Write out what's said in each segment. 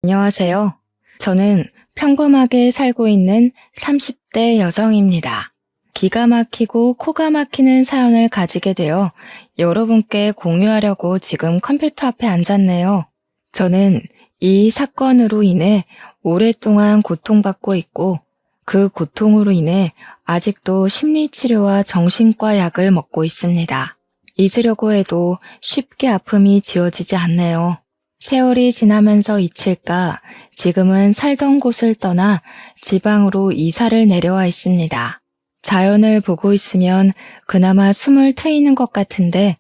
안녕하세요. 저는 평범하게 살고 있는 30대 여성입니다. 기가 막히고 코가 막히는 사연을 가지게 되어 여러분께 공유하려고 지금 컴퓨터 앞에 앉았네요. 저는 이 사건으로 인해 오랫동안 고통받고 있고 그 고통으로 인해 아직도 심리치료와 정신과 약을 먹고 있습니다. 잊으려고 해도 쉽게 아픔이 지워지지 않네요. 세월이 지나면서 잊힐까 지금은 살던 곳을 떠나 지방으로 이사를 내려와 있습니다. 자연을 보고 있으면 그나마 숨을 트이는 것 같은데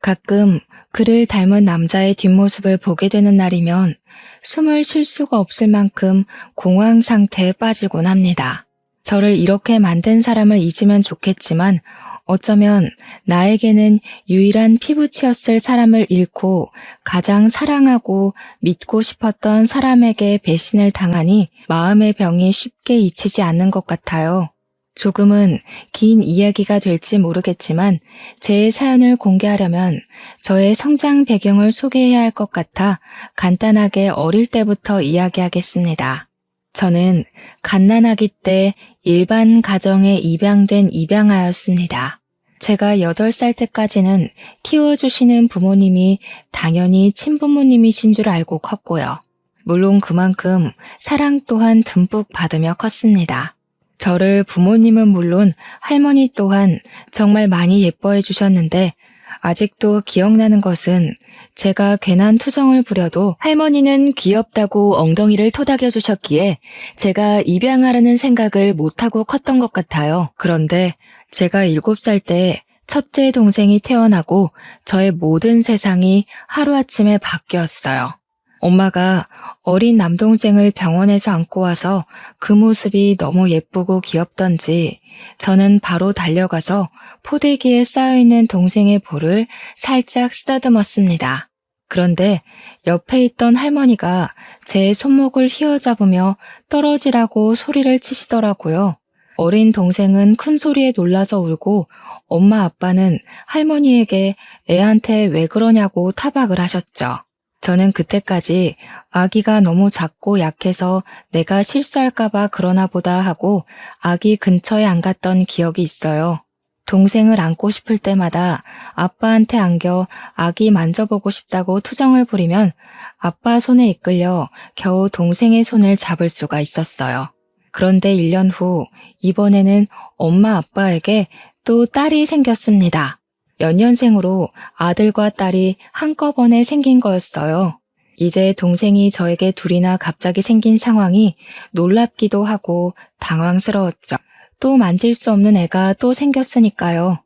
가끔 그를 닮은 남자의 뒷모습을 보게 되는 날이면 숨을 쉴 수가 없을 만큼 공황 상태에 빠지곤 합니다. 저를 이렇게 만든 사람을 잊으면 좋겠지만 어쩌면 나에게는 유일한 피부치였을 사람을 잃고 가장 사랑하고 믿고 싶었던 사람에게 배신을 당하니 마음의 병이 쉽게 잊히지 않는 것 같아요. 조금은 긴 이야기가 될지 모르겠지만 제 사연을 공개하려면 저의 성장 배경을 소개해야 할 것 같아 간단하게 어릴 때부터 이야기하겠습니다. 저는 갓난아기 때 일반 가정에 입양된 입양아였습니다. 제가 8살 때까지는 키워주시는 부모님이 당연히 친부모님이신 줄 알고 컸고요. 물론 그만큼 사랑 또한 듬뿍 받으며 컸습니다. 저를 부모님은 물론 할머니 또한 정말 많이 예뻐해 주셨는데 아직도 기억나는 것은 제가 괜한 투정을 부려도 할머니는 귀엽다고 엉덩이를 토닥여 주셨기에 제가 입양하라는 생각을 못하고 컸던 것 같아요. 그런데 제가 7살 때 첫째 동생이 태어나고 저의 모든 세상이 하루아침에 바뀌었어요. 엄마가 어린 남동생을 병원에서 안고 와서 그 모습이 너무 예쁘고 귀엽던지 저는 바로 달려가서 포대기에 쌓여있는 동생의 볼을 살짝 쓰다듬었습니다. 그런데 옆에 있던 할머니가 제 손목을 휘어잡으며 떨어지라고 소리를 치시더라고요. 어린 동생은 큰 소리에 놀라서 울고 엄마 아빠는 할머니에게 애한테 왜 그러냐고 타박을 하셨죠. 저는 그때까지 아기가 너무 작고 약해서 내가 실수할까봐 그러나 보다 하고 아기 근처에 안 갔던 기억이 있어요. 동생을 안고 싶을 때마다 아빠한테 안겨 아기 만져보고 싶다고 투정을 부리면 아빠 손에 이끌려 겨우 동생의 손을 잡을 수가 있었어요. 그런데 1년 후 이번에는 엄마 아빠에게 또 딸이 생겼습니다. 연년생으로 아들과 딸이 한꺼번에 생긴 거였어요. 이제 동생이 저에게 둘이나 갑자기 생긴 상황이 놀랍기도 하고 당황스러웠죠. 또 만질 수 없는 애가 또 생겼으니까요.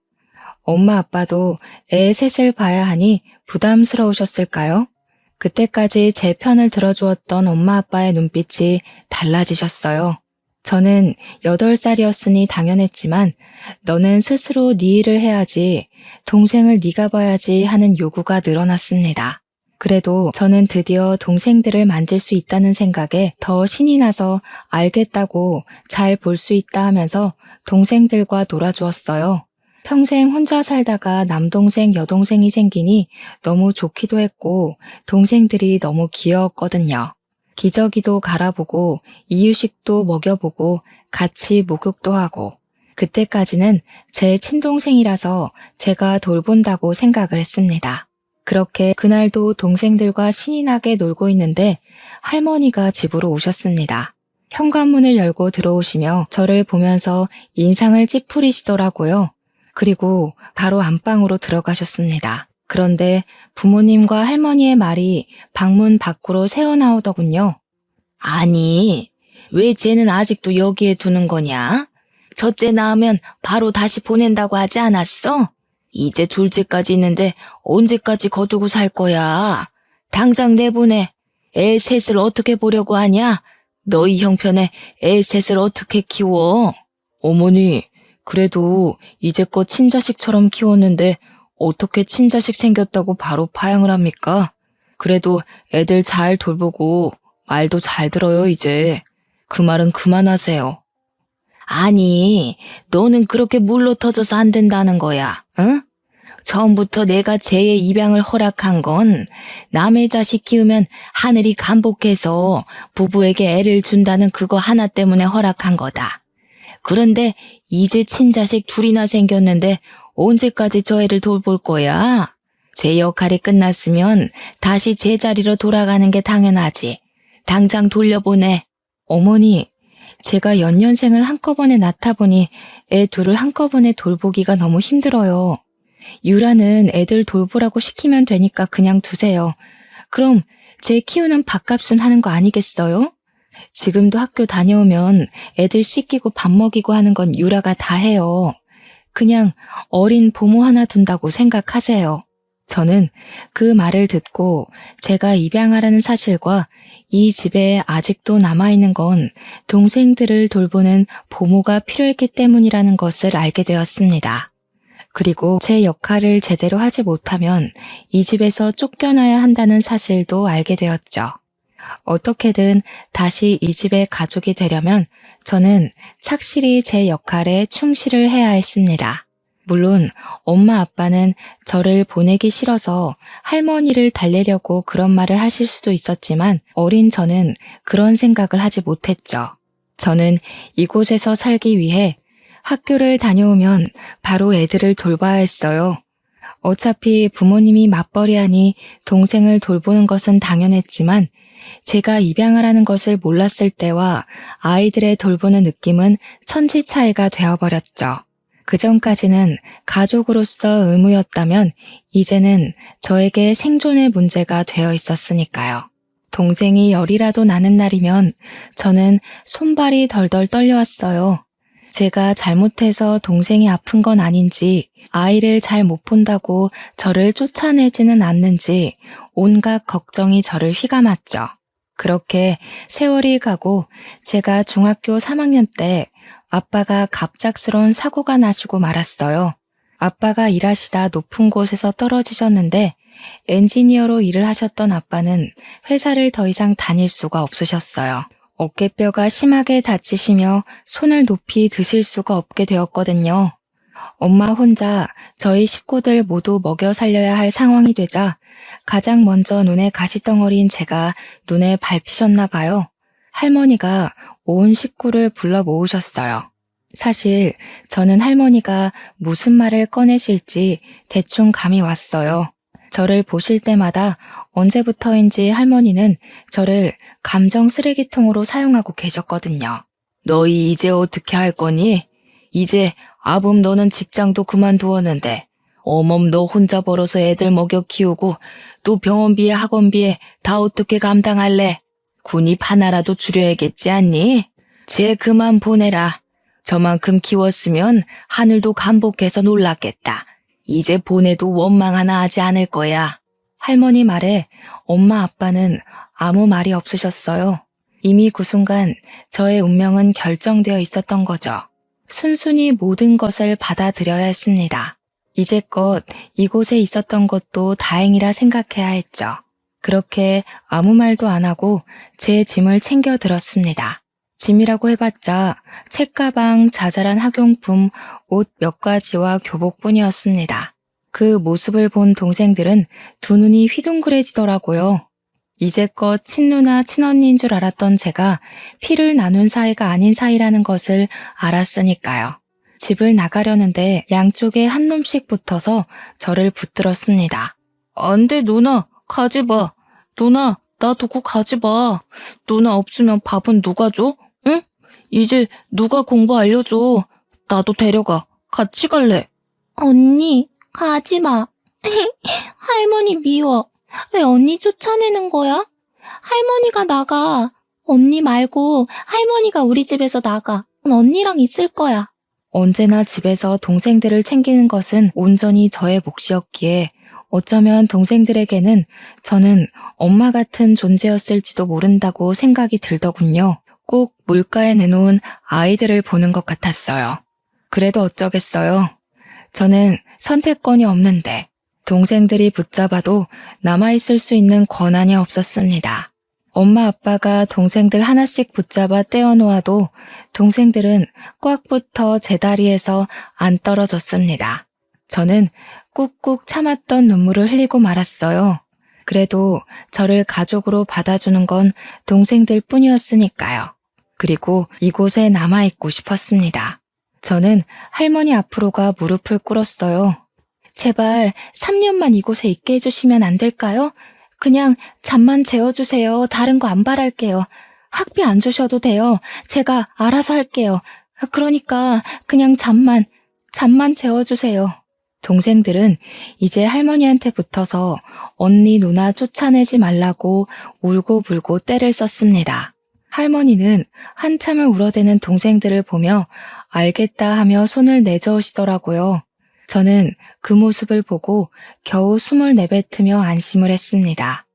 엄마 아빠도 애 셋을 봐야 하니 부담스러우셨을까요? 그때까지 제 편을 들어주었던 엄마 아빠의 눈빛이 달라지셨어요. 저는 8살이었으니 당연했지만 너는 스스로 네 일을 해야지, 동생을 네가 봐야지 하는 요구가 늘어났습니다. 그래도 저는 드디어 동생들을 만질 수 있다는 생각에 더 신이 나서 알겠다고 잘 볼 수 있다 하면서 동생들과 놀아주었어요. 평생 혼자 살다가 남동생, 여동생이 생기니 너무 좋기도 했고 동생들이 너무 귀여웠거든요. 기저귀도 갈아보고 이유식도 먹여보고 같이 목욕도 하고 그때까지는 제 친동생이라서 제가 돌본다고 생각을 했습니다. 그렇게 그날도 동생들과 신이 나게 놀고 있는데 할머니가 집으로 오셨습니다. 현관문을 열고 들어오시며 저를 보면서 인상을 찌푸리시더라고요. 그리고 바로 안방으로 들어가셨습니다. 그런데 부모님과 할머니의 말이 방문 밖으로 새어나오더군요. 아니, 왜 쟤는 아직도 여기에 두는 거냐? 첫째 낳으면 바로 다시 보낸다고 하지 않았어? 이제 둘째까지 있는데 언제까지 거두고 살 거야? 당장 내보내. 애 셋을 어떻게 보려고 하냐? 너희 형편에 애 셋을 어떻게 키워? 어머니, 그래도 이제껏 친자식처럼 키웠는데 어떻게 친자식 생겼다고 바로 파양을 합니까? 그래도 애들 잘 돌보고 말도 잘 들어요, 이제. 그 말은 그만하세요. 아니, 너는 그렇게 물로 터져서 안 된다는 거야, 응? 처음부터 내가 쟤의 입양을 허락한 건 남의 자식 키우면 하늘이 간복해서 부부에게 애를 준다는 그거 하나 때문에 허락한 거다. 그런데 이제 친자식 둘이나 생겼는데 언제까지 저 애를 돌볼 거야? 제 역할이 끝났으면 다시 제자리로 돌아가는 게 당연하지. 당장 돌려보내. 어머니, 제가 연년생을 한꺼번에 낳다 보니 애 둘을 한꺼번에 돌보기가 너무 힘들어요. 유라는 애들 돌보라고 시키면 되니까 그냥 두세요. 그럼 제 키우는 밥값은 하는 거 아니겠어요? 지금도 학교 다녀오면 애들 씻기고 밥 먹이고 하는 건 유라가 다 해요. 그냥 어린 보모 하나 둔다고 생각하세요. 저는 그 말을 듣고 제가 입양하라는 사실과 이 집에 아직도 남아있는 건 동생들을 돌보는 보모가 필요했기 때문이라는 것을 알게 되었습니다. 그리고 제 역할을 제대로 하지 못하면 이 집에서 쫓겨나야 한다는 사실도 알게 되었죠. 어떻게든 다시 이 집의 가족이 되려면 저는 착실히 제 역할에 충실을 해야 했습니다. 물론 엄마 아빠는 저를 보내기 싫어서 할머니를 달래려고 그런 말을 하실 수도 있었지만 어린 저는 그런 생각을 하지 못했죠. 저는 이곳에서 살기 위해 학교를 다녀오면 바로 애들을 돌봐야 했어요. 어차피 부모님이 맞벌이하니 동생을 돌보는 것은 당연했지만 제가 입양을 하는 것을 몰랐을 때와 아이들의 돌보는 느낌은 천지 차이가 되어버렸죠. 그전까지는 가족으로서 의무였다면 이제는 저에게 생존의 문제가 되어 있었으니까요. 동생이 열이라도 나는 날이면 저는 손발이 덜덜 떨려왔어요. 제가 잘못해서 동생이 아픈 건 아닌지, 아이를 잘 못 본다고 저를 쫓아내지는 않는지 온갖 걱정이 저를 휘감았죠. 그렇게 세월이 가고 제가 중학교 3학년 때 아빠가 갑작스러운 사고가 나시고 말았어요. 아빠가 일하시다 높은 곳에서 떨어지셨는데 엔지니어로 일을 하셨던 아빠는 회사를 더 이상 다닐 수가 없으셨어요. 어깨뼈가 심하게 다치시며 손을 높이 드실 수가 없게 되었거든요. 엄마 혼자 저희 식구들 모두 먹여 살려야 할 상황이 되자 가장 먼저 눈에 가시덩어리인 제가 눈에 밟히셨나 봐요. 할머니가 온 식구를 불러 모으셨어요. 사실 저는 할머니가 무슨 말을 꺼내실지 대충 감이 왔어요. 저를 보실 때마다 언제부터인지 할머니는 저를 감정 쓰레기통으로 사용하고 계셨거든요. 너희 이제 어떻게 할 거니? 이제 아범 너는 직장도 그만두었는데 어멈 너 혼자 벌어서 애들 먹여 키우고 또 병원비에 학원비에 다 어떻게 감당할래? 군입 하나라도 줄여야겠지 않니? 쟤 그만 보내라. 저만큼 키웠으면 하늘도 간복해서 놀랐겠다. 이제 보내도 원망 하나 하지 않을 거야. 할머니 말에 엄마 아빠는 아무 말이 없으셨어요. 이미 그 순간 저의 운명은 결정되어 있었던 거죠. 순순히 모든 것을 받아들여야 했습니다. 이제껏 이곳에 있었던 것도 다행이라 생각해야 했죠. 그렇게 아무 말도 안 하고 제 짐을 챙겨 들었습니다. 짐이라고 해봤자 책가방, 자잘한 학용품, 옷 몇 가지와 교복뿐이었습니다. 그 모습을 본 동생들은 두 눈이 휘둥그레지더라고요. 이제껏 친누나 친언니인 줄 알았던 제가 피를 나눈 사이가 아닌 사이라는 것을 알았으니까요. 집을 나가려는데 양쪽에 한 놈씩 붙어서 저를 붙들었습니다. 안 돼, 누나. 가지 마. 누나, 나 두고 가지 마. 누나 없으면 밥은 누가 줘? 응? 이제 누가 공부 알려줘. 나도 데려가. 같이 갈래. 언니, 가지 마. 할머니 미워. 왜 언니 쫓아내는 거야? 할머니가 나가. 언니 말고 할머니가 우리 집에서 나가. 언니랑 있을 거야. 언제나 집에서 동생들을 챙기는 것은 온전히 저의 몫이었기에 어쩌면 동생들에게는 저는 엄마 같은 존재였을지도 모른다고 생각이 들더군요. 꼭 물가에 내놓은 아이들을 보는 것 같았어요. 그래도 어쩌겠어요. 저는 선택권이 없는데 동생들이 붙잡아도 남아있을 수 있는 권한이 없었습니다. 엄마 아빠가 동생들 하나씩 붙잡아 떼어놓아도 동생들은 꽉 붙어 제 다리에서 안 떨어졌습니다. 저는 꾹꾹 참았던 눈물을 흘리고 말았어요. 그래도 저를 가족으로 받아주는 건 동생들 뿐이었으니까요. 그리고 이곳에 남아있고 싶었습니다. 저는 할머니 앞으로가 무릎을 꿇었어요. 제발 3년만 이곳에 있게 해주시면 안 될까요? 그냥 잠만 재워주세요. 다른 거 안 바랄게요. 학비 안 주셔도 돼요. 제가 알아서 할게요. 그러니까 그냥 잠만 재워주세요. 동생들은 이제 할머니한테 붙어서 언니 누나 쫓아내지 말라고 울고불고 떼를 썼습니다. 할머니는 한참을 울어대는 동생들을 보며 알겠다 하며 손을 내저으시더라고요. 저는 그 모습을 보고 겨우 숨을 내뱉으며 안심을 했습니다.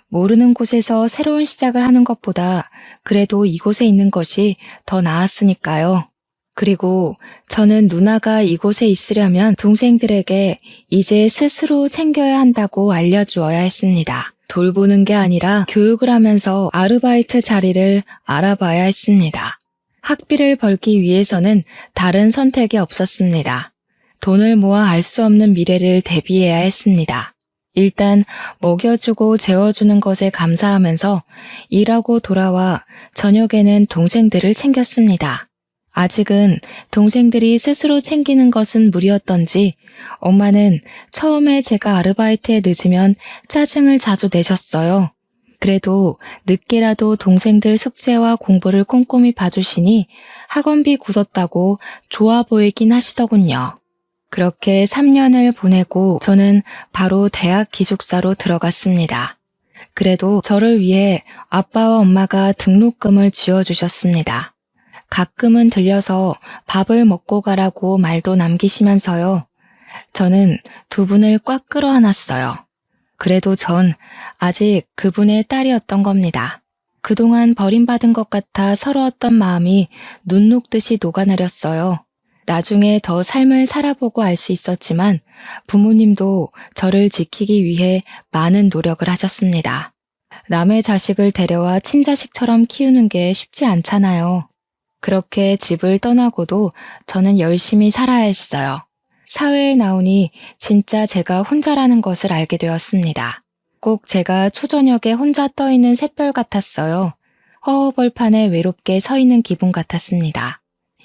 모르는 곳에서 새로운 시작을 하는 것보다 그래도 이곳에 있는 것이 더 나았으니까요. 그리고 저는 누나가 이곳에 있으려면 동생들에게 이제 스스로 챙겨야 한다고 알려주어야 했습니다. 돌보는 게 아니라 교육을 하면서 아르바이트 자리를 알아봐야 했습니다. 학비를 벌기 위해서는 다른 선택이 없었습니다. 돈을 모아 알 수 없는 미래를 대비해야 했습니다. 일단 먹여주고 재워주는 것에 감사하면서 일하고 돌아와 저녁에는 동생들을 챙겼습니다. 아직은 동생들이 스스로 챙기는 것은 무리였던지 엄마는 처음에 제가 아르바이트에 늦으면 짜증을 자주 내셨어요. 그래도 늦게라도 동생들 숙제와 공부를 꼼꼼히 봐주시니 학원비 굳었다고 좋아 보이긴 하시더군요. 그렇게 3년을 보내고 저는 바로 대학 기숙사로 들어갔습니다. 그래도 저를 위해 아빠와 엄마가 등록금을 쥐어주셨습니다. 가끔은 들려서 밥을 먹고 가라고 말도 남기시면서요. 저는 두 분을 꽉 끌어안았어요. 그래도 전 아직 그분의 딸이었던 겁니다. 그동안 버림받은 것 같아 서러웠던 마음이 눈 녹듯이 녹아내렸어요. 나중에 더 삶을 살아보고 알 수 있었지만 부모님도 저를 지키기 위해 많은 노력을 하셨습니다. 남의 자식을 데려와 친자식처럼 키우는 게 쉽지 않잖아요. 그렇게 집을 떠나고도 저는 열심히 살아야 했어요. 사회에 나오니 진짜 제가 혼자라는 것을 알게 되었습니다. 꼭 제가 초저녁에 혼자 떠있는 샛별 같았어요. 허허벌판에 외롭게 서 있는 기분 같았습니다.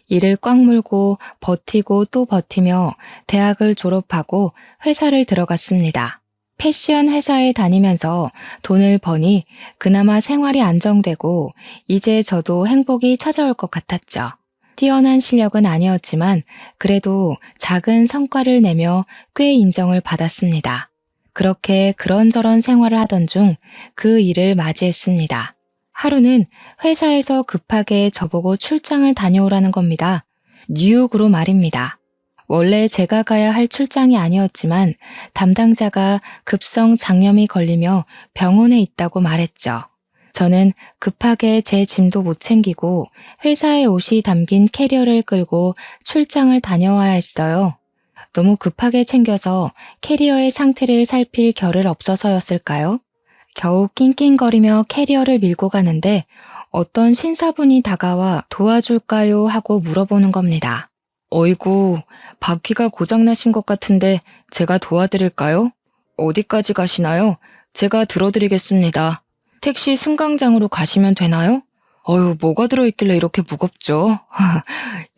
이를 꽉 물고 버티고 또 버티며 대학을 졸업하고 회사를 들어갔습니다. 패션 회사에 다니면서 돈을 버니 그나마 생활이 안정되고 이제 저도 행복이 찾아올 것 같았죠. 뛰어난 실력은 아니었지만 그래도 작은 성과를 내며 꽤 인정을 받았습니다. 그렇게 그런저런 생활을 하던 중 그 일을 맞이했습니다. 하루는 회사에서 급하게 저보고 출장을 다녀오라는 겁니다. 뉴욕으로 말입니다. 원래 제가 가야 할 출장이 아니었지만 담당자가 급성 장염이 걸리며 병원에 있다고 말했죠. 저는 급하게 제 짐도 못 챙기고 회사의 옷이 담긴 캐리어를 끌고 출장을 다녀와야 했어요. 너무 급하게 챙겨서 캐리어의 상태를 살필 겨를 없어서였을까요? 겨우 낑낑거리며 캐리어를 밀고 가는데 어떤 신사분이 다가와 도와줄까요? 하고 물어보는 겁니다. 어이구, 바퀴가 고장나신 것 같은데 제가 도와드릴까요? 어디까지 가시나요? 제가 들어드리겠습니다. 택시 승강장으로 가시면 되나요? 어휴, 뭐가 들어있길래 이렇게 무겁죠?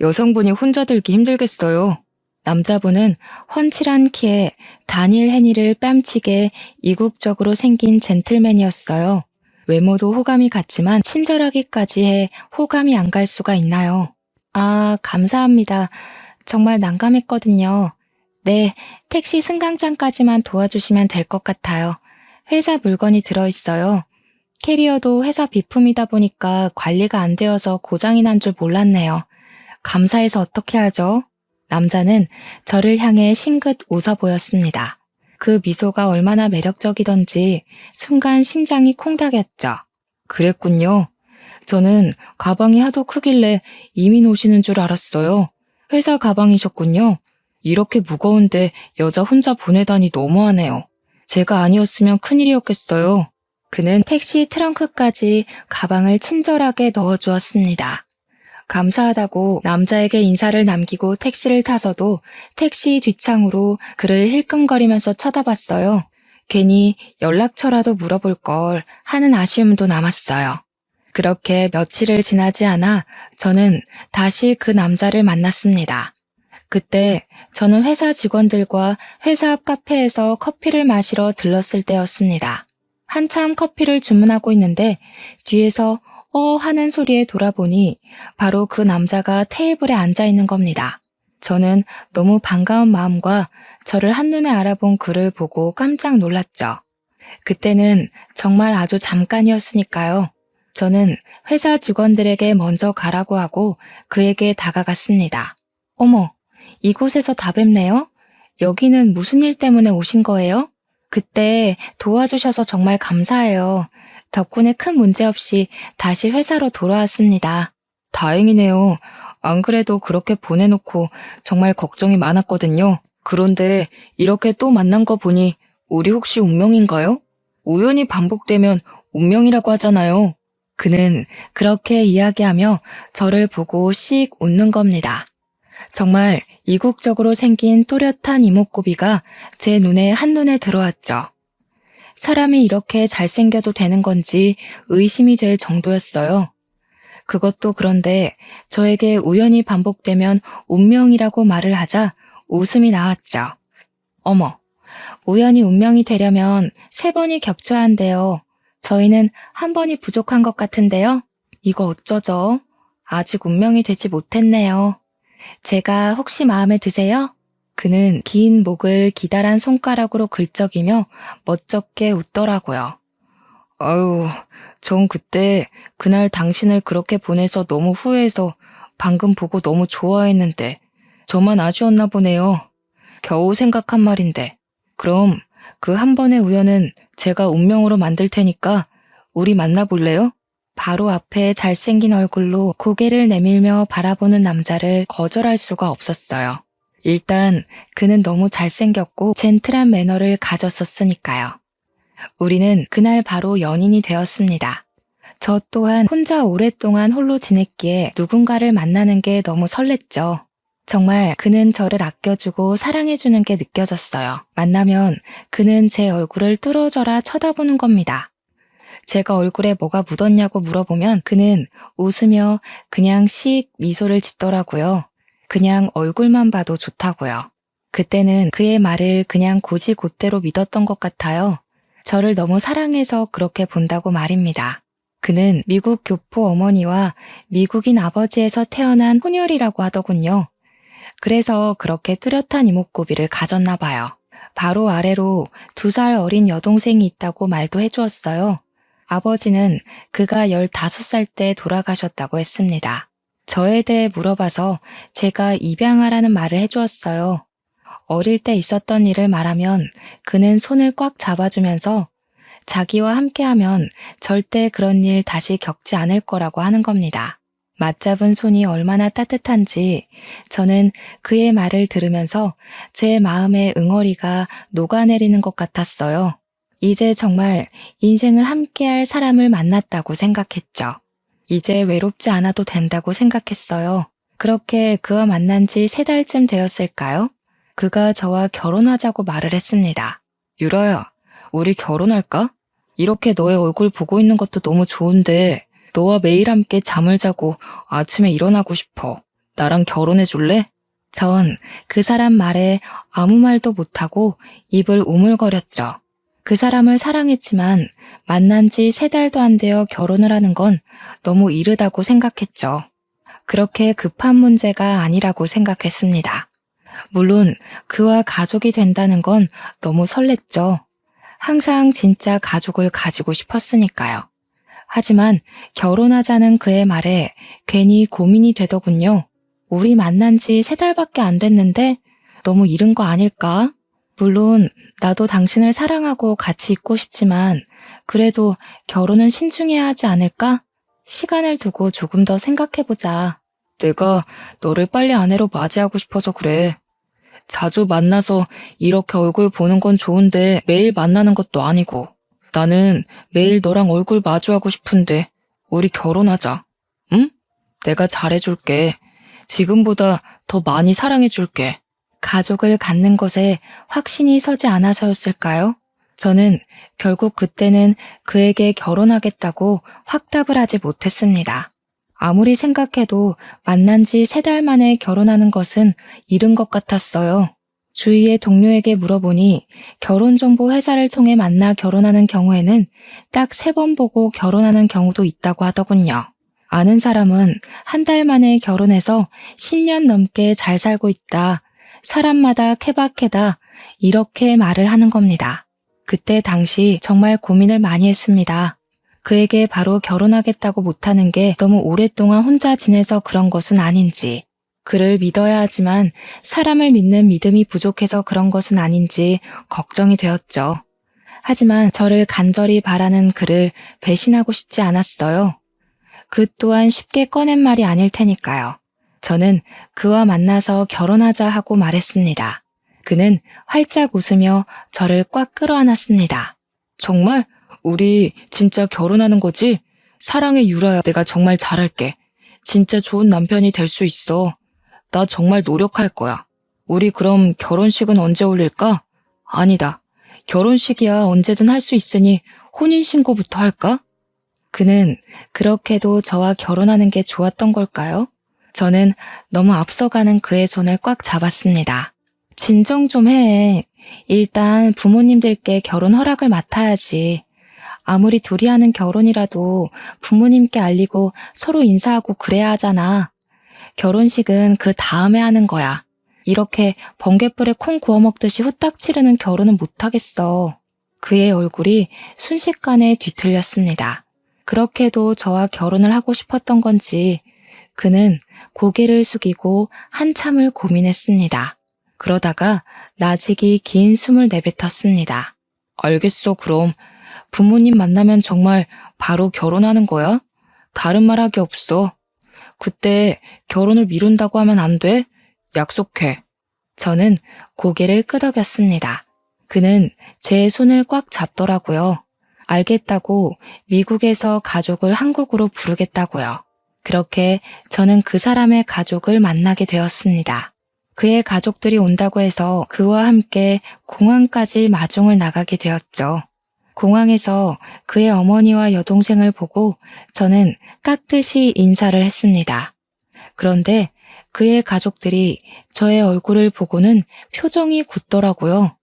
여성분이 혼자 들기 힘들겠어요. 남자분은 훤칠한 키에 다닐 헤니를 뺨치게 이국적으로 생긴 젠틀맨이었어요. 외모도 호감이 갔지만 친절하기까지 해 호감이 안 갈 수가 있나요? 아, 감사합니다. 정말 난감했거든요. 네, 택시 승강장까지만 도와주시면 될 것 같아요. 회사 물건이 들어있어요. 캐리어도 회사 비품이다 보니까 관리가 안 되어서 고장이 난 줄 몰랐네요. 감사해서 어떻게 하죠? 남자는 저를 향해 싱긋 웃어 보였습니다. 그 미소가 얼마나 매력적이던지 순간 심장이 콩닥였죠. 그랬군요. 저는 가방이 하도 크길래 이민 오시는 줄 알았어요. 회사 가방이셨군요. 이렇게 무거운데 여자 혼자 보내다니 너무하네요. 제가 아니었으면 큰일이었겠어요. 그는 택시 트렁크까지 가방을 친절하게 넣어주었습니다. 감사하다고 남자에게 인사를 남기고 택시를 타서도 택시 뒷창으로 그를 힐끔거리면서 쳐다봤어요. 괜히 연락처라도 물어볼 걸 하는 아쉬움도 남았어요. 그렇게 며칠을 지나지 않아 저는 다시 그 남자를 만났습니다. 그때 저는 회사 직원들과 회사 앞 카페에서 커피를 마시러 들렀을 때였습니다. 한참 커피를 주문하고 있는데 뒤에서 하는 소리에 돌아보니 바로 그 남자가 테이블에 앉아 있는 겁니다. 저는 너무 반가운 마음과 저를 한눈에 알아본 그를 보고 깜짝 놀랐죠. 그때는 정말 아주 잠깐이었으니까요. 저는 회사 직원들에게 먼저 가라고 하고 그에게 다가갔습니다. 어머, 이곳에서 다 뵙네요? 여기는 무슨 일 때문에 오신 거예요? 그때 도와주셔서 정말 감사해요. 덕분에 큰 문제 없이 다시 회사로 돌아왔습니다. 다행이네요. 안 그래도 그렇게 보내놓고 정말 걱정이 많았거든요. 그런데 이렇게 또 만난 거 보니 우리 혹시 운명인가요? 우연히 반복되면 운명이라고 하잖아요. 그는 그렇게 이야기하며 저를 보고 씩 웃는 겁니다. 정말 이국적으로 생긴 또렷한 이목구비가 제 눈에 한눈에 들어왔죠. 사람이 이렇게 잘생겨도 되는 건지 의심이 될 정도였어요. 그것도 그런데 저에게 우연히 반복되면 운명이라고 말을 하자 웃음이 나왔죠. 어머, 우연히 운명이 되려면 3번이 겹쳐야 한대요. 저희는 1번이 부족한 것 같은데요. 이거 어쩌죠? 아직 운명이 되지 못했네요. 제가 혹시 마음에 드세요? 그는 긴 목을 기다란 손가락으로 긁적이며 멋쩍게 웃더라고요. 아유, 전 그날 당신을 그렇게 보내서 너무 후회해서 방금 보고 너무 좋아했는데 저만 아쉬웠나 보네요. 겨우 생각한 말인데. 그럼 그 한 번의 우연은 제가 운명으로 만들 테니까 우리 만나볼래요? 바로 앞에 잘생긴 얼굴로 고개를 내밀며 바라보는 남자를 거절할 수가 없었어요. 일단 그는 너무 잘생겼고 젠틀한 매너를 가졌었으니까요. 우리는 그날 바로 연인이 되었습니다. 저 또한 혼자 오랫동안 홀로 지냈기에 누군가를 만나는 게 너무 설렜죠. 정말 그는 저를 아껴주고 사랑해주는 게 느껴졌어요. 만나면 그는 제 얼굴을 뚫어져라 쳐다보는 겁니다. 제가 얼굴에 뭐가 묻었냐고 물어보면 그는 웃으며 그냥 씩 미소를 짓더라고요. 그냥 얼굴만 봐도 좋다고요. 그때는 그의 말을 그냥 곧이곧대로 믿었던 것 같아요. 저를 너무 사랑해서 그렇게 본다고 말입니다. 그는 미국 교포 어머니와 미국인 아버지에서 태어난 혼혈이라고 하더군요. 그래서 그렇게 뚜렷한 이목구비를 가졌나 봐요. 바로 아래로 2살 어린 여동생이 있다고 말도 해주었어요. 아버지는 그가 15살 때 돌아가셨다고 했습니다. 저에 대해 물어봐서 제가 입양하라는 말을 해주었어요. 어릴 때 있었던 일을 말하면 그는 손을 꽉 잡아주면서 자기와 함께하면 절대 그런 일 다시 겪지 않을 거라고 하는 겁니다. 맞잡은 손이 얼마나 따뜻한지 저는 그의 말을 들으면서 제 마음의 응어리가 녹아내리는 것 같았어요. 이제 정말 인생을 함께할 사람을 만났다고 생각했죠. 이제 외롭지 않아도 된다고 생각했어요. 그렇게 그와 만난 지 3달쯤 되었을까요? 그가 저와 결혼하자고 말을 했습니다. 유라야, 우리 결혼할까? 이렇게 너의 얼굴 보고 있는 것도 너무 좋은데 너와 매일 함께 잠을 자고 아침에 일어나고 싶어. 나랑 결혼해 줄래? 전 그 사람 말에 아무 말도 못하고 입을 우물거렸죠. 그 사람을 사랑했지만 만난 지 3달도 안 되어 결혼을 하는 건 너무 이르다고 생각했죠. 그렇게 급한 문제가 아니라고 생각했습니다. 물론 그와 가족이 된다는 건 너무 설렜죠. 항상 진짜 가족을 가지고 싶었으니까요. 하지만 결혼하자는 그의 말에 괜히 고민이 되더군요. 우리 만난 지 3달밖에 안 됐는데 너무 이른 거 아닐까? 물론 나도 당신을 사랑하고 같이 있고 싶지만 그래도 결혼은 신중해야 하지 않을까? 시간을 두고 조금 더 생각해보자. 내가 너를 빨리 아내로 맞이하고 싶어서 그래. 자주 만나서 이렇게 얼굴 보는 건 좋은데 매일 만나는 것도 아니고 나는 매일 너랑 얼굴 마주하고 싶은데 우리 결혼하자. 응? 내가 잘해줄게. 지금보다 더 많이 사랑해줄게. 가족을 갖는 것에 확신이 서지 않아서였을까요? 저는 결국 그때는 그에게 결혼하겠다고 확답을 하지 못했습니다. 아무리 생각해도 만난 지 3달 만에 결혼하는 것은 이른 것 같았어요. 주위의 동료에게 물어보니 결혼정보 회사를 통해 만나 결혼하는 경우에는 딱 3번 보고 결혼하는 경우도 있다고 하더군요. 아는 사람은 1달 만에 결혼해서 10년 넘게 잘 살고 있다. 사람마다 케바케다. 이렇게 말을 하는 겁니다. 그때 당시 정말 고민을 많이 했습니다. 그에게 바로 결혼하겠다고 못하는 게 너무 오랫동안 혼자 지내서 그런 것은 아닌지, 그를 믿어야 하지만 사람을 믿는 믿음이 부족해서 그런 것은 아닌지 걱정이 되었죠. 하지만 저를 간절히 바라는 그를 배신하고 싶지 않았어요. 그 또한 쉽게 꺼낸 말이 아닐 테니까요. 저는 그와 만나서 결혼하자 하고 말했습니다. 그는 활짝 웃으며 저를 꽉 끌어안았습니다. 정말? 우리 진짜 결혼하는 거지? 사랑해 유라야, 내가 정말 잘할게. 진짜 좋은 남편이 될 수 있어. 나 정말 노력할 거야. 우리 그럼 결혼식은 언제 올릴까? 아니다. 결혼식이야 언제든 할 수 있으니 혼인신고부터 할까? 그는 그렇게도 저와 결혼하는 게 좋았던 걸까요? 저는 너무 앞서가는 그의 손을 꽉 잡았습니다. 진정 좀 해. 일단 부모님들께 결혼 허락을 맡아야지. 아무리 둘이 하는 결혼이라도 부모님께 알리고 서로 인사하고 그래야 하잖아. 결혼식은 그 다음에 하는 거야. 이렇게 번갯불에 콩 구워 먹듯이 후딱 치르는 결혼은 못하겠어. 그의 얼굴이 순식간에 뒤틀렸습니다. 그렇게도 저와 결혼을 하고 싶었던 건지 그는 고개를 숙이고 한참을 고민했습니다. 그러다가 나직이 긴 숨을 내뱉었습니다. 알겠어, 그럼. 부모님 만나면 정말 바로 결혼하는 거야? 다른 말 하기 없어. 그때 결혼을 미룬다고 하면 안 돼? 약속해. 저는 고개를 끄덕였습니다. 그는 제 손을 꽉 잡더라고요. 알겠다고 미국에서 가족을 한국으로 부르겠다고요. 그렇게 저는 그 사람의 가족을 만나게 되었습니다. 그의 가족들이 온다고 해서 그와 함께 공항까지 마중을 나가게 되었죠. 공항에서 그의 어머니와 여동생을 보고 저는 깍듯이 인사를 했습니다. 그런데 그의 가족들이 저의 얼굴을 보고는 표정이 굳더라고요.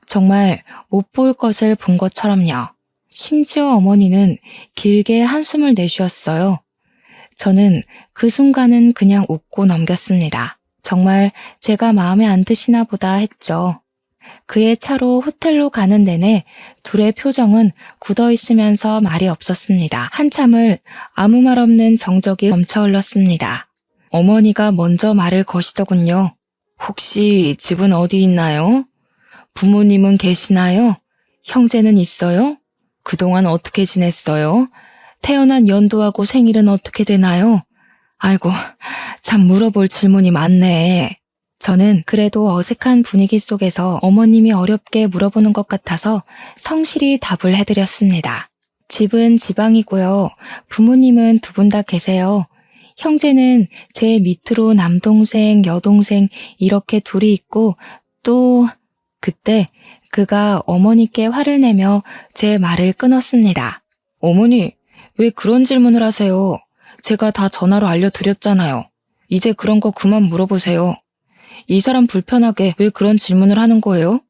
정말 못 볼 것을 본 것처럼요. 심지어 어머니는 길게 한숨을 내쉬었어요. 저는 그 순간은 그냥 웃고 넘겼습니다. 정말 제가 마음에 안 드시나 보다 했죠. 그의 차로 호텔로 가는 내내 둘의 표정은 굳어 있으면서 말이 없었습니다. 한참을 아무 말 없는 정적이 넘쳐 흘렀습니다. 어머니가 먼저 말을 거시더군요. 혹시 집은 어디 있나요? 부모님은 계시나요? 형제는 있어요? 그동안 어떻게 지냈어요? 태어난 연도하고 생일은 어떻게 되나요? 아이고, 참 물어볼 질문이 많네. 저는 그래도 어색한 분위기 속에서 어머님이 어렵게 물어보는 것 같아서 성실히 답을 해드렸습니다. 집은 지방이고요. 부모님은 2분 다 계세요. 형제는 제 밑으로 남동생, 여동생 이렇게 둘이 있고 또 그때 그가 어머니께 화를 내며 제 말을 끊었습니다. 어머니, 왜 그런 질문을 하세요? 제가 다 전화로 알려드렸잖아요. 이제 그런 거 그만 물어보세요. 이 사람 불편하게 왜 그런 질문을 하는 거예요?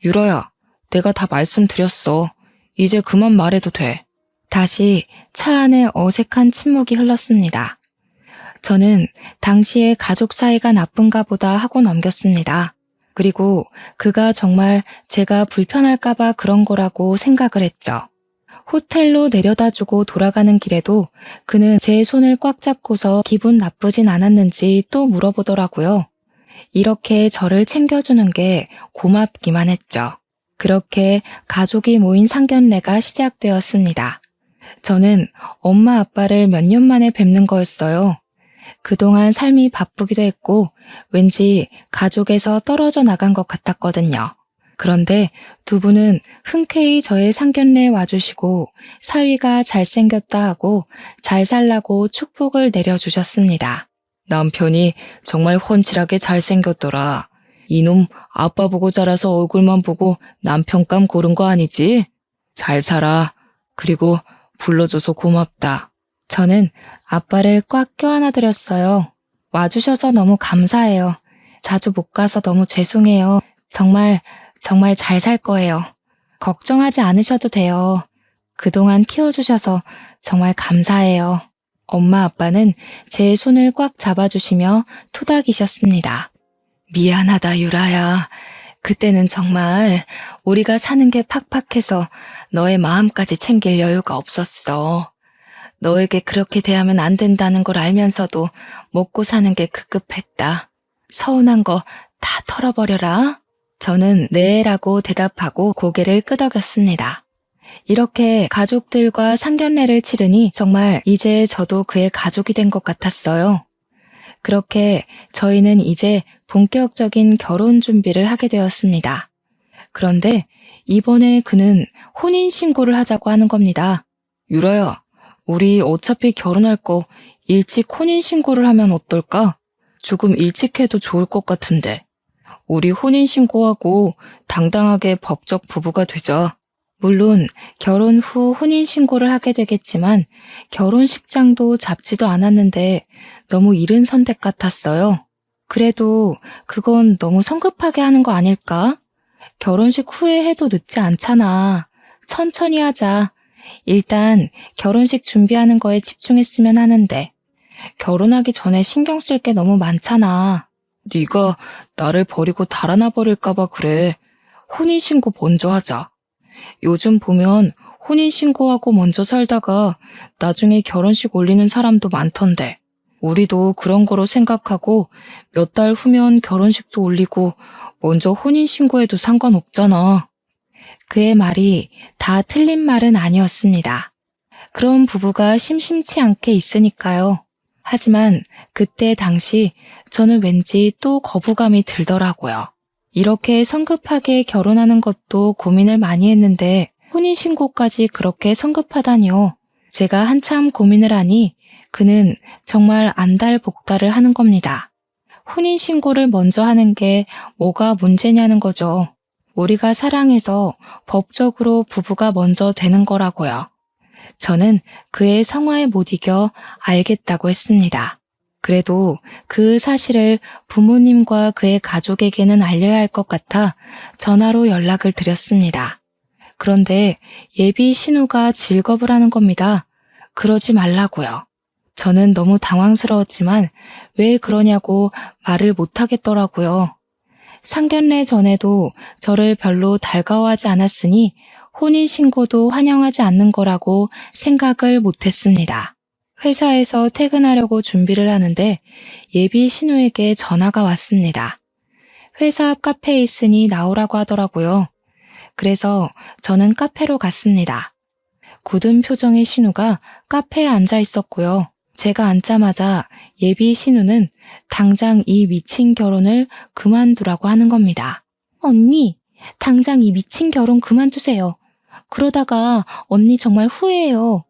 유라야, 내가 다 말씀드렸어. 이제 그만 말해도 돼. 다시 차 안에 어색한 침묵이 흘렀습니다. 저는 당시에 가족 사이가 나쁜가 보다 하고 넘겼습니다. 그리고 그가 정말 제가 불편할까봐 그런 거라고 생각을 했죠. 호텔로 내려다주고 돌아가는 길에도 그는 제 손을 꽉 잡고서 기분 나쁘진 않았는지 또 물어보더라고요. 이렇게 저를 챙겨주는 게 고맙기만 했죠. 그렇게 가족이 모인 상견례가 시작되었습니다. 저는 엄마 아빠를 몇 년 만에 뵙는 거였어요. 그동안 삶이 바쁘기도 했고 왠지 가족에서 떨어져 나간 것 같았거든요. 그런데 두 분은 흔쾌히 저의 상견례에 와주시고 사위가 잘생겼다 하고 잘 살라고 축복을 내려주셨습니다. 남편이 정말 훤칠하게 잘생겼더라. 이놈 아빠 보고 자라서 얼굴만 보고 남편감 고른 거 아니지? 잘 살아. 그리고 불러줘서 고맙다. 저는 아빠를 꽉 껴안아드렸어요. 와주셔서 너무 감사해요. 자주 못 가서 너무 죄송해요. 정말 잘 살 거예요. 걱정하지 않으셔도 돼요. 그동안 키워주셔서 정말 감사해요. 엄마 아빠는 제 손을 꽉 잡아주시며 토닥이셨습니다. 미안하다 유라야. 그때는 정말 우리가 사는 게 팍팍해서 너의 마음까지 챙길 여유가 없었어. 너에게 그렇게 대하면 안 된다는 걸 알면서도 먹고 사는 게 급급했다. 서운한 거 다 털어버려라. 저는 네라고 대답하고 고개를 끄덕였습니다. 이렇게 가족들과 상견례를 치르니 정말 이제 저도 그의 가족이 된 것 같았어요. 그렇게 저희는 이제 본격적인 결혼 준비를 하게 되었습니다. 그런데 이번에 그는 혼인신고를 하자고 하는 겁니다. 유라야, 우리 어차피 결혼할 거 일찍 혼인신고를 하면 어떨까? 조금 일찍 해도 좋을 것 같은데. 우리 혼인신고하고 당당하게 법적 부부가 되자. 물론 결혼 후 혼인신고를 하게 되겠지만 결혼식장도 잡지도 않았는데 너무 이른 선택 같았어요. 그래도 그건 너무 성급하게 하는 거 아닐까? 결혼식 후에 해도 늦지 않잖아. 천천히 하자. 일단 결혼식 준비하는 거에 집중했으면 하는데 결혼하기 전에 신경 쓸 게 너무 많잖아. 네가 나를 버리고 달아나 버릴까 봐 그래. 혼인신고 먼저 하자. 요즘 보면 혼인신고하고 먼저 살다가 나중에 결혼식 올리는 사람도 많던데. 우리도 그런 거로 생각하고 몇 달 후면 결혼식도 올리고 먼저 혼인신고해도 상관없잖아. 그의 말이 다 틀린 말은 아니었습니다. 그런 부부가 심심치 않게 있으니까요. 하지만 그때 당시 저는 왠지 또 거부감이 들더라고요. 이렇게 성급하게 결혼하는 것도 고민을 많이 했는데 혼인신고까지 그렇게 성급하다니요. 제가 한참 고민을 하니 그는 정말 안달복달을 하는 겁니다. 혼인신고를 먼저 하는 게 뭐가 문제냐는 거죠. 우리가 사랑해서 법적으로 부부가 먼저 되는 거라고요. 저는 그의 성화에 못 이겨 알겠다고 했습니다. 그래도 그 사실을 부모님과 그의 가족에게는 알려야 할 것 같아 전화로 연락을 드렸습니다. 그런데 예비 신우가 질겁을 하는 겁니다. 그러지 말라고요. 저는 너무 당황스러웠지만 왜 그러냐고 말을 못하겠더라고요. 상견례 전에도 저를 별로 달가워하지 않았으니 혼인신고도 환영하지 않는 거라고 생각을 못했습니다. 회사에서 퇴근하려고 준비를 하는데 예비 신우에게 전화가 왔습니다. 회사 앞 카페에 있으니 나오라고 하더라고요. 그래서 저는 카페로 갔습니다. 굳은 표정의 신우가 카페에 앉아 있었고요. 제가 앉자마자 예비 신우는 당장 이 미친 결혼을 그만두라고 하는 겁니다. 언니, 당장 이 미친 결혼 그만두세요. 그러다가 언니 정말 후회해요.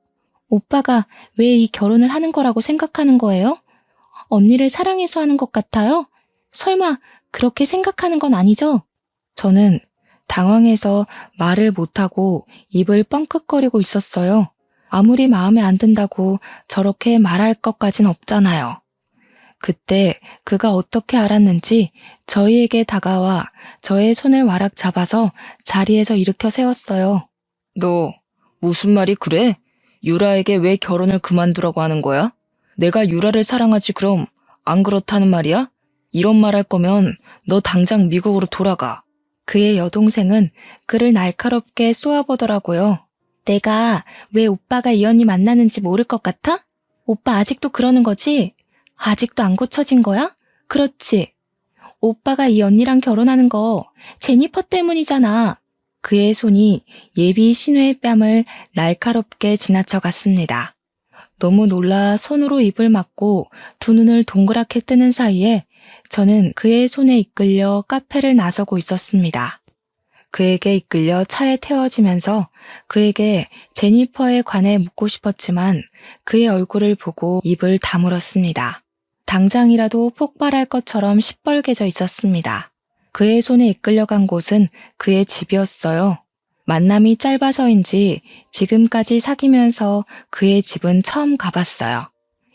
오빠가 왜 이 결혼을 하는 거라고 생각하는 거예요? 언니를 사랑해서 하는 것 같아요? 설마 그렇게 생각하는 건 아니죠? 저는 당황해서 말을 못하고 입을 뻥끗거리고 있었어요. 아무리 마음에 안 든다고 저렇게 말할 것까진 없잖아요. 그때 그가 어떻게 알았는지 저희에게 다가와 저의 손을 와락 잡아서 자리에서 일으켜 세웠어요. 너 무슨 말이 그래? 유라에게 왜 결혼을 그만두라고 하는 거야? 내가 유라를 사랑하지 그럼 안 그렇다는 말이야? 이런 말 할 거면 너 당장 미국으로 돌아가. 그의 여동생은 그를 날카롭게 쏘아보더라고요. 내가 왜 오빠가 이 언니 만나는지 모를 것 같아? 오빠 아직도 그러는 거지? 아직도 안 고쳐진 거야? 그렇지. 오빠가 이 언니랑 결혼하는 거 제니퍼 때문이잖아. 그의 손이 예비 신우의 뺨을 날카롭게 지나쳐 갔습니다. 너무 놀라 손으로 입을 막고 두 눈을 동그랗게 뜨는 사이에 저는 그의 손에 이끌려 카페를 나서고 있었습니다. 그에게 이끌려 차에 태워지면서 그에게 제니퍼에 관해 묻고 싶었지만 그의 얼굴을 보고 입을 다물었습니다. 당장이라도 폭발할 것처럼 시뻘개져 있었습니다. 그의 손에 이끌려간 곳은 그의 집이었어요. 만남이 짧아서인지 지금까지 사귀면서 그의 집은 처음 가봤어요.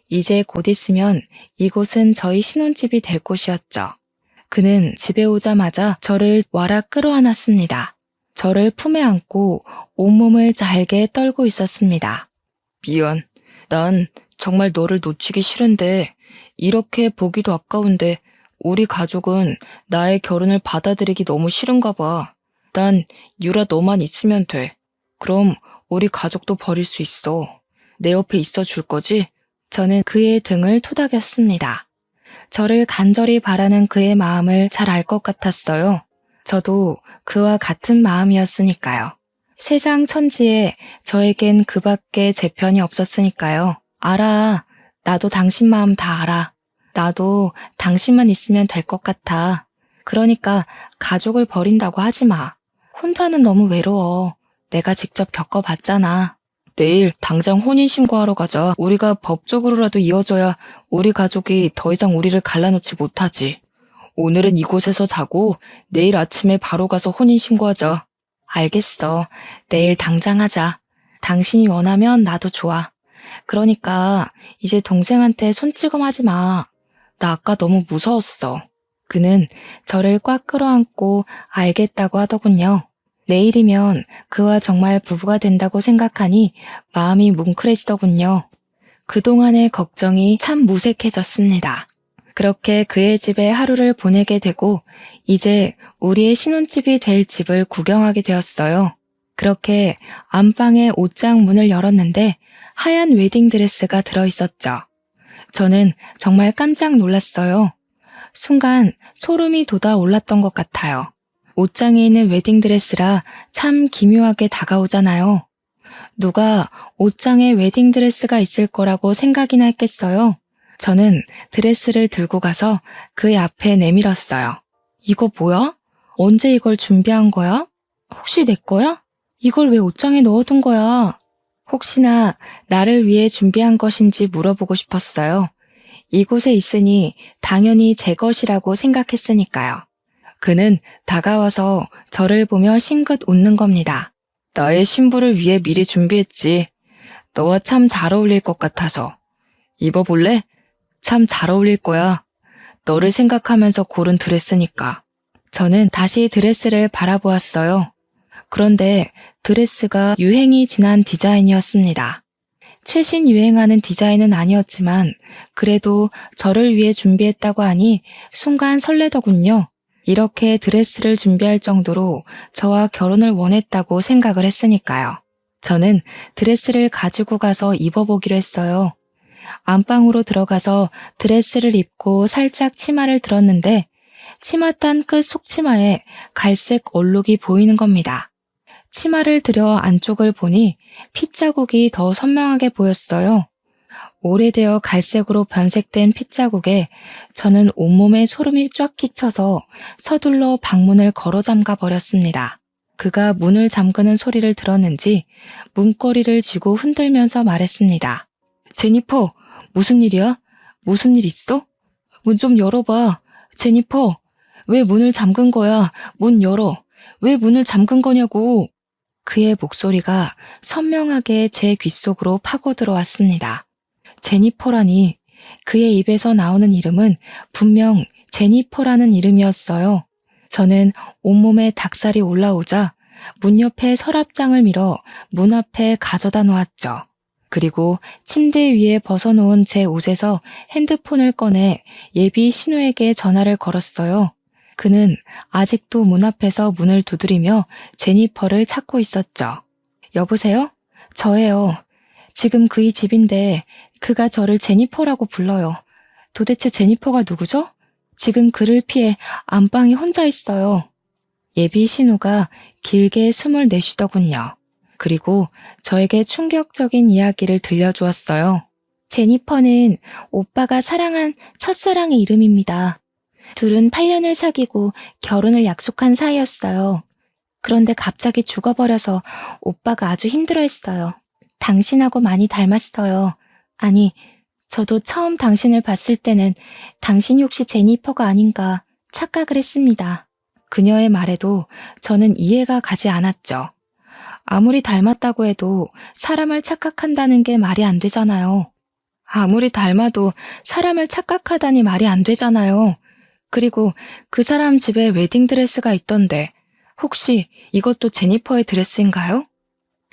이제 곧 있으면 이곳은 저희 신혼집이 될 곳이었죠. 그는 집에 오자마자 저를 와라 끌어안았습니다. 저를 품에 안고 온몸을 잘게 떨고 있었습니다. 미안. 난 정말 너를 놓치기 싫은데 이렇게 보기도 아까운데 우리 가족은 나의 결혼을 받아들이기 너무 싫은가 봐. 난 유라 너만 있으면 돼. 그럼 우리 가족도 버릴 수 있어. 내 옆에 있어 줄 거지? 저는 그의 등을 토닥였습니다. 저를 간절히 바라는 그의 마음을 잘 알 것 같았어요. 저도 그와 같은 마음이었으니까요. 세상 천지에 저에겐 그밖에 제 편이 없었으니까요. 알아. 나도 당신 마음 다 알아. 나도 당신만 있으면 될 것 같아. 그러니까 가족을 버린다고 하지 마. 혼자는 너무 외로워. 내가 직접 겪어봤잖아. 내일 당장 혼인신고하러 가자. 우리가 법적으로라도 이어져야 우리 가족이 더 이상 우리를 갈라놓지 못하지. 오늘은 이곳에서 자고 내일 아침에 바로 가서 혼인신고하자. 알겠어. 내일 당장 하자. 당신이 원하면 나도 좋아. 그러니까 이제 동생한테 손찌검하지 마. 나 아까 너무 무서웠어. 그는 저를 꽉 끌어안고 알겠다고 하더군요. 내일이면 그와 정말 부부가 된다고 생각하니 마음이 뭉클해지더군요. 그동안의 걱정이 참 무색해졌습니다. 그렇게 그의 집에 하루를 보내게 되고 이제 우리의 신혼집이 될 집을 구경하게 되었어요. 그렇게 안방의 옷장 문을 열었는데 하얀 웨딩드레스가 들어있었죠. 저는 정말 깜짝 놀랐어요. 순간 소름이 돋아올랐던 것 같아요. 옷장에 있는 웨딩드레스라 참 기묘하게 다가오잖아요. 누가 옷장에 웨딩드레스가 있을 거라고 생각이나 했겠어요. 저는 드레스를 들고 가서 그의 앞에 내밀었어요. 이거 뭐야? 언제 이걸 준비한 거야? 혹시 내 거야? 이걸 왜 옷장에 넣어둔 거야? 혹시나 나를 위해 준비한 것인지 물어보고 싶었어요. 이곳에 있으니 당연히 제 것이라고 생각했으니까요. 그는 다가와서 저를 보며 싱긋 웃는 겁니다. 나의 신부를 위해 미리 준비했지. 너와 참 잘 어울릴 것 같아서. 입어볼래? 참 잘 어울릴 거야. 너를 생각하면서 고른 드레스니까. 저는 다시 드레스를 바라보았어요. 그런데 드레스가 유행이 지난 디자인이었습니다. 최신 유행하는 디자인은 아니었지만 그래도 저를 위해 준비했다고 하니 순간 설레더군요. 이렇게 드레스를 준비할 정도로 저와 결혼을 원했다고 생각을 했으니까요. 저는 드레스를 가지고 가서 입어보기로 했어요. 안방으로 들어가서 드레스를 입고 살짝 치마를 들었는데 치맛단 끝 속치마에 갈색 얼룩이 보이는 겁니다. 치마를 들여 안쪽을 보니 핏자국이 더 선명하게 보였어요. 오래되어 갈색으로 변색된 핏자국에 저는 온몸에 소름이 쫙 끼쳐서 서둘러 방문을 걸어 잠가 버렸습니다. 그가 문을 잠그는 소리를 들었는지 문고리를 쥐고 흔들면서 말했습니다. 제니퍼, 무슨 일이야? 무슨 일 있어? 문 좀 열어봐. 제니퍼, 왜 문을 잠근 거야? 문 열어. 왜 문을 잠근 거냐고. 그의 목소리가 선명하게 제 귓속으로 파고 들어왔습니다. 제니퍼라니. 그의 입에서 나오는 이름은 분명 제니퍼라는 이름이었어요. 저는 온몸에 닭살이 올라오자 문 옆에 서랍장을 밀어 문 앞에 가져다 놓았죠. 그리고 침대 위에 벗어놓은 제 옷에서 핸드폰을 꺼내 예비 신우에게 전화를 걸었어요. 그는 아직도 문 앞에서 문을 두드리며 제니퍼를 찾고 있었죠. 여보세요? 저예요. 지금 그의 집인데 그가 저를 제니퍼라고 불러요. 도대체 제니퍼가 누구죠? 지금 그를 피해 안방에 혼자 있어요. 예비 신우가 길게 숨을 내쉬더군요. 그리고 저에게 충격적인 이야기를 들려주었어요. 제니퍼는 오빠가 사랑한 첫사랑의 이름입니다. 둘은 8년을 사귀고 결혼을 약속한 사이였어요. 그런데 갑자기 죽어버려서 오빠가 아주 힘들어했어요. 당신하고 많이 닮았어요. 아니, 저도 처음 당신을 봤을 때는 당신이 혹시 제니퍼가 아닌가 착각을 했습니다. 그녀의 말에도 저는 이해가 가지 않았죠. 아무리 닮았다고 해도 사람을 착각한다는 게 말이 안 되잖아요. 아무리 닮아도 사람을 착각하다니 말이 안 되잖아요. 그리고 그 사람 집에 웨딩드레스가 있던데 혹시 이것도 제니퍼의 드레스인가요?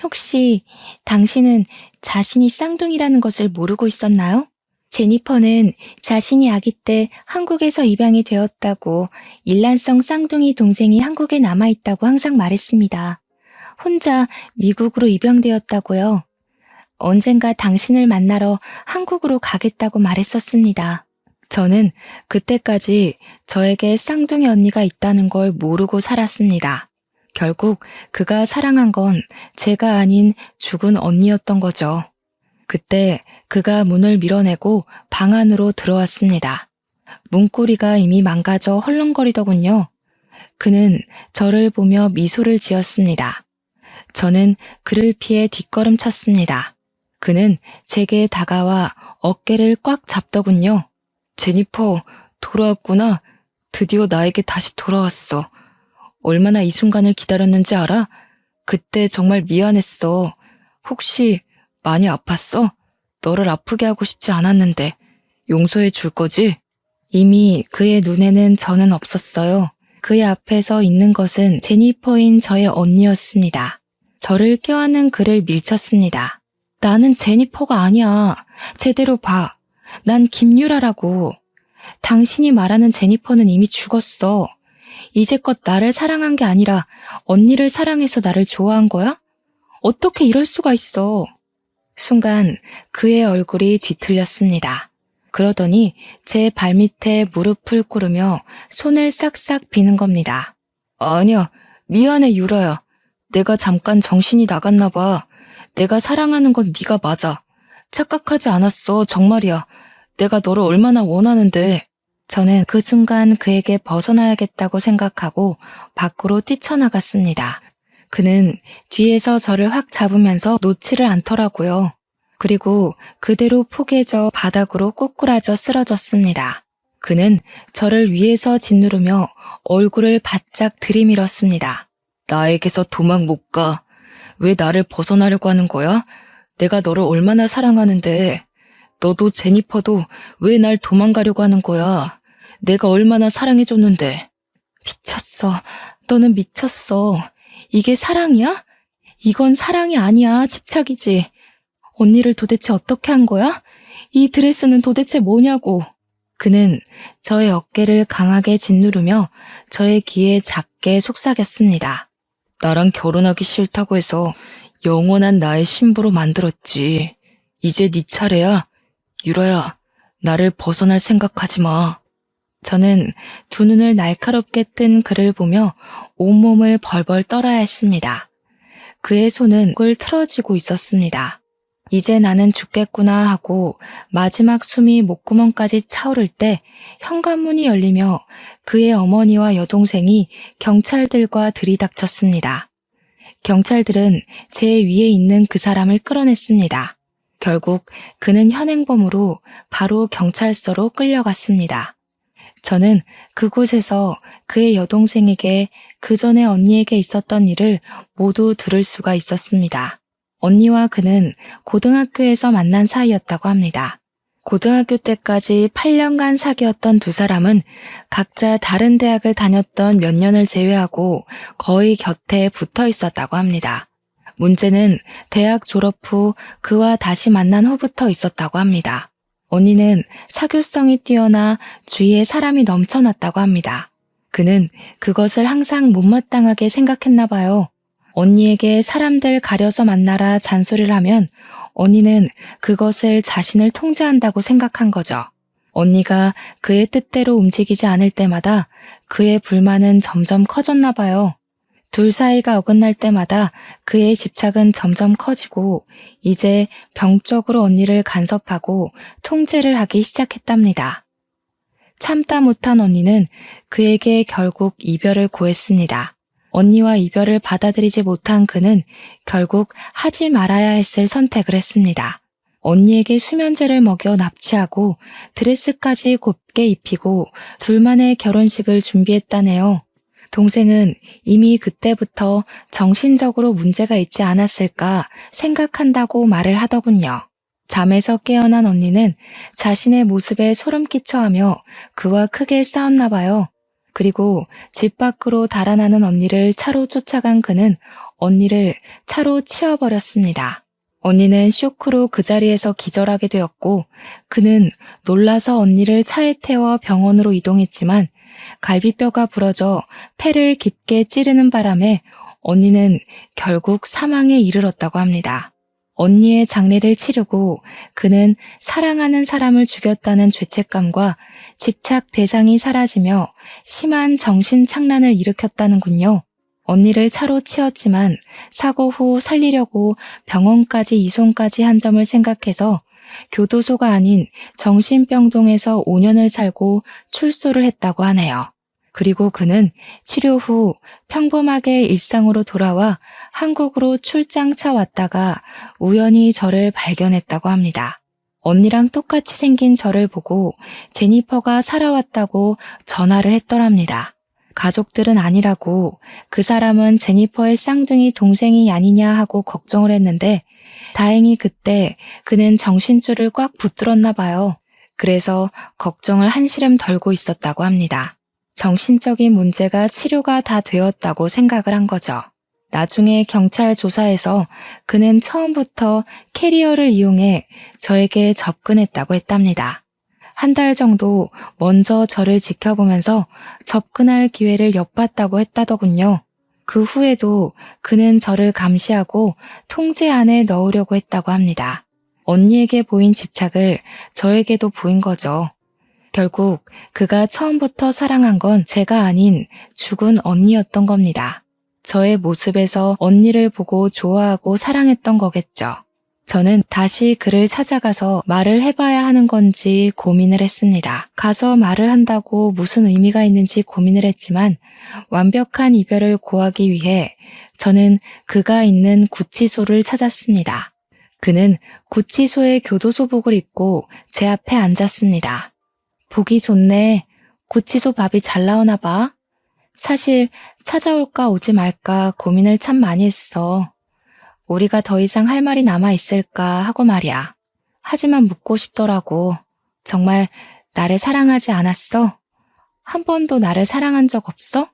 혹시 당신은 자신이 쌍둥이라는 것을 모르고 있었나요? 제니퍼는 자신이 아기 때 한국에서 입양이 되었다고 일란성 쌍둥이 동생이 한국에 남아있다고 항상 말했습니다. 혼자 미국으로 입양되었다고요. 언젠가 당신을 만나러 한국으로 가겠다고 말했었습니다. 저는 그때까지 저에게 쌍둥이 언니가 있다는 걸 모르고 살았습니다. 결국 그가 사랑한 건 제가 아닌 죽은 언니였던 거죠. 그때 그가 문을 밀어내고 방 안으로 들어왔습니다. 문고리가 이미 망가져 헐렁거리더군요. 그는 저를 보며 미소를 지었습니다. 저는 그를 피해 뒷걸음쳤습니다. 그는 제게 다가와 어깨를 꽉 잡더군요. 제니퍼, 돌아왔구나. 드디어 나에게 다시 돌아왔어. 얼마나 이 순간을 기다렸는지 알아? 그때 정말 미안했어. 혹시 많이 아팠어? 너를 아프게 하고 싶지 않았는데 용서해 줄 거지? 이미 그의 눈에는 저는 없었어요. 그의 앞에서 있는 것은 제니퍼인 저의 언니였습니다. 저를 껴안는 그를 밀쳤습니다. 나는 제니퍼가 아니야. 제대로 봐. 난 김유라라고. 당신이 말하는 제니퍼는 이미 죽었어. 이제껏 나를 사랑한 게 아니라 언니를 사랑해서 나를 좋아한 거야? 어떻게 이럴 수가 있어? 순간 그의 얼굴이 뒤틀렸습니다. 그러더니 제 발밑에 무릎을 꿇으며 손을 싹싹 비는 겁니다. 아니야, 미안해 유라야. 내가 잠깐 정신이 나갔나 봐. 내가 사랑하는 건 네가 맞아. 착각하지 않았어, 정말이야. 내가 너를 얼마나 원하는데. 저는 그 순간 그에게 벗어나야겠다고 생각하고 밖으로 뛰쳐나갔습니다. 그는 뒤에서 저를 확 잡으면서 놓지를 않더라고요. 그리고 그대로 포개져 바닥으로 꼬꾸라져 쓰러졌습니다. 그는 저를 위에서 짓누르며 얼굴을 바짝 들이밀었습니다. 나에게서 도망 못 가. 왜 나를 벗어나려고 하는 거야? 내가 너를 얼마나 사랑하는데. 너도 제니퍼도 왜 날 도망가려고 하는 거야? 내가 얼마나 사랑해줬는데. 미쳤어. 너는 미쳤어. 이게 사랑이야? 이건 사랑이 아니야. 집착이지. 언니를 도대체 어떻게 한 거야? 이 드레스는 도대체 뭐냐고. 그는 저의 어깨를 강하게 짓누르며 저의 귀에 작게 속삭였습니다. 나랑 결혼하기 싫다고 해서 영원한 나의 신부로 만들었지. 이제 네 차례야. 유라야, 나를 벗어날 생각하지 마. 저는 두 눈을 날카롭게 뜬 그를 보며 온몸을 벌벌 떨어야 했습니다. 그의 손은 꿀 틀어지고 있었습니다. 이제 나는 죽겠구나 하고 마지막 숨이 목구멍까지 차오를 때 현관문이 열리며 그의 어머니와 여동생이 경찰들과 들이닥쳤습니다. 경찰들은 제 위에 있는 그 사람을 끌어냈습니다. 결국 그는 현행범으로 바로 경찰서로 끌려갔습니다. 저는 그곳에서 그의 여동생에게 그 전에 언니에게 있었던 일을 모두 들을 수가 있었습니다. 언니와 그는 고등학교에서 만난 사이였다고 합니다. 고등학교 때까지 8년간 사귀었던 두 사람은 각자 다른 대학을 다녔던 몇 년을 제외하고 거의 곁에 붙어 있었다고 합니다. 문제는 대학 졸업 후 그와 다시 만난 후부터 있었다고 합니다. 언니는 사교성이 뛰어나 주위에 사람이 넘쳐났다고 합니다. 그는 그것을 항상 못마땅하게 생각했나 봐요. 언니에게 사람들 가려서 만나라 잔소리를 하면 언니는 그것을 자신을 통제한다고 생각한 거죠. 언니가 그의 뜻대로 움직이지 않을 때마다 그의 불만은 점점 커졌나 봐요. 둘 사이가 어긋날 때마다 그의 집착은 점점 커지고 이제 병적으로 언니를 간섭하고 통제를 하기 시작했답니다. 참다 못한 언니는 그에게 결국 이별을 고했습니다. 언니와 이별을 받아들이지 못한 그는 결국 하지 말아야 했을 선택을 했습니다. 언니에게 수면제를 먹여 납치하고 드레스까지 곱게 입히고 둘만의 결혼식을 준비했다네요. 동생은 이미 그때부터 정신적으로 문제가 있지 않았을까 생각한다고 말을 하더군요. 잠에서 깨어난 언니는 자신의 모습에 소름 끼쳐하며 그와 크게 싸웠나 봐요. 그리고 집 밖으로 달아나는 언니를 차로 쫓아간 그는 언니를 차로 치워버렸습니다. 언니는 쇼크로 그 자리에서 기절하게 되었고 그는 놀라서 언니를 차에 태워 병원으로 이동했지만 갈비뼈가 부러져 폐를 깊게 찌르는 바람에 언니는 결국 사망에 이르렀다고 합니다. 언니의 장례를 치르고 그는 사랑하는 사람을 죽였다는 죄책감과 집착 대상이 사라지며 심한 정신착란을 일으켰다는군요. 언니를 차로 치웠지만 사고 후 살리려고 병원까지 이송까지 한 점을 생각해서 교도소가 아닌 정신병동에서 5년을 살고 출소를 했다고 하네요. 그리고 그는 치료 후 평범하게 일상으로 돌아와 한국으로 출장차 왔다가 우연히 저를 발견했다고 합니다. 언니랑 똑같이 생긴 저를 보고 제니퍼가 살아왔다고 전화를 했더랍니다. 가족들은 아니라고 그 사람은 제니퍼의 쌍둥이 동생이 아니냐 하고 걱정을 했는데 다행히 그때 그는 정신줄을 꽉 붙들었나 봐요. 그래서 걱정을 한시름 덜고 있었다고 합니다. 정신적인 문제가 치료가 다 되었다고 생각을 한 거죠. 나중에 경찰 조사에서 그는 처음부터 캐리어를 이용해 저에게 접근했다고 했답니다. 한 달 정도 먼저 저를 지켜보면서 접근할 기회를 엿봤다고 했다더군요. 그 후에도 그는 저를 감시하고 통제 안에 넣으려고 했다고 합니다. 언니에게 보인 집착을 저에게도 보인 거죠. 결국 그가 처음부터 사랑한 건 제가 아닌 죽은 언니였던 겁니다. 저의 모습에서 언니를 보고 좋아하고 사랑했던 거겠죠. 저는 다시 그를 찾아가서 말을 해봐야 하는 건지 고민을 했습니다. 가서 말을 한다고 무슨 의미가 있는지 고민을 했지만 완벽한 이별을 고하기 위해 저는 그가 있는 구치소를 찾았습니다. 그는 구치소의 교도소복을 입고 제 앞에 앉았습니다. 보기 좋네. 구치소 밥이 잘 나오나 봐. 사실 찾아올까 오지 말까 고민을 참 많이 했어. 우리가 더 이상 할 말이 남아있을까 하고 말이야. 하지만 묻고 싶더라고. 정말 나를 사랑하지 않았어? 한 번도 나를 사랑한 적 없어?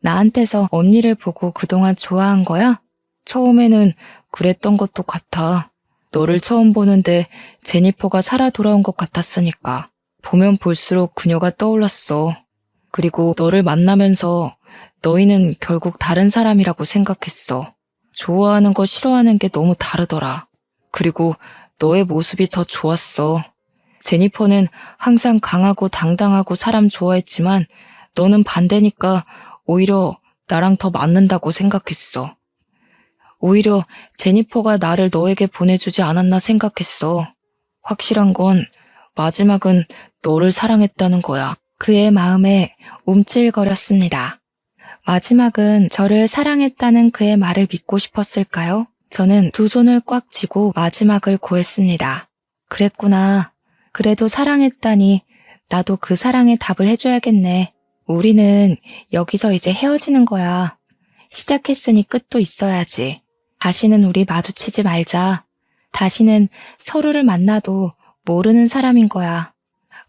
나한테서 언니를 보고 그동안 좋아한 거야? 처음에는 그랬던 것도 같아. 너를 처음 보는데 제니퍼가 살아 돌아온 것 같았으니까. 보면 볼수록 그녀가 떠올랐어. 그리고 너를 만나면서 너희는 결국 다른 사람이라고 생각했어. 좋아하는 거 싫어하는 게 너무 다르더라. 그리고 너의 모습이 더 좋았어. 제니퍼는 항상 강하고 당당하고 사람 좋아했지만 너는 반대니까 오히려 나랑 더 맞는다고 생각했어. 오히려 제니퍼가 나를 너에게 보내주지 않았나 생각했어. 확실한 건 마지막은 너를 사랑했다는 거야. 그의 마음에 움찔거렸습니다. 마지막은 저를 사랑했다는 그의 말을 믿고 싶었을까요? 저는 두 손을 꽉 쥐고 마지막을 고했습니다. 그랬구나. 그래도 사랑했다니 나도 그 사랑에 답을 해줘야겠네. 우리는 여기서 이제 헤어지는 거야. 시작했으니 끝도 있어야지. 다시는 우리 마주치지 말자. 다시는 서로를 만나도 모르는 사람인 거야.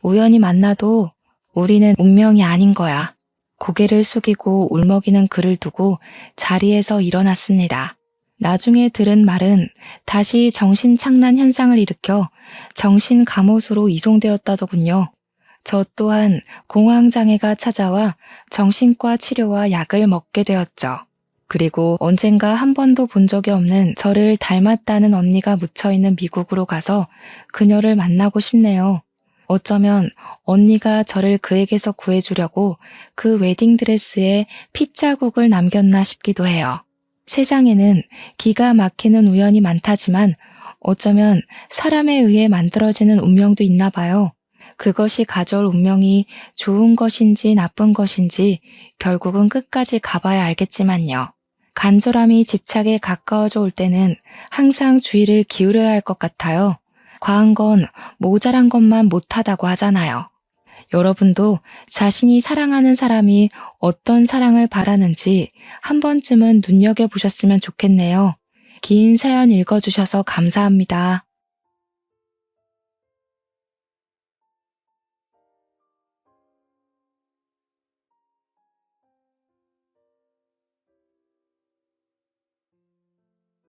우연히 만나도 우리는 운명이 아닌 거야. 고개를 숙이고 울먹이는 그를 두고 자리에서 일어났습니다. 나중에 들은 말은 다시 정신착란 현상을 일으켜 정신감호소로 이송되었다더군요. 저 또한 공황장애가 찾아와 정신과 치료와 약을 먹게 되었죠. 그리고 언젠가 한 번도 본 적이 없는 저를 닮았다는 언니가 묻혀있는 미국으로 가서 그녀를 만나고 싶네요. 어쩌면 언니가 저를 그에게서 구해주려고 그 웨딩드레스에 핏자국을 남겼나 싶기도 해요. 세상에는 기가 막히는 우연이 많다지만 어쩌면 사람에 의해 만들어지는 운명도 있나 봐요. 그것이 가져올 운명이 좋은 것인지 나쁜 것인지 결국은 끝까지 가봐야 알겠지만요. 간절함이 집착에 가까워져 올 때는 항상 주의를 기울여야 할 것 같아요. 과한 건 모자란 것만 못하다고 하잖아요. 여러분도 자신이 사랑하는 사람이 어떤 사랑을 바라는지 한 번쯤은 눈여겨보셨으면 좋겠네요. 긴 사연 읽어주셔서 감사합니다.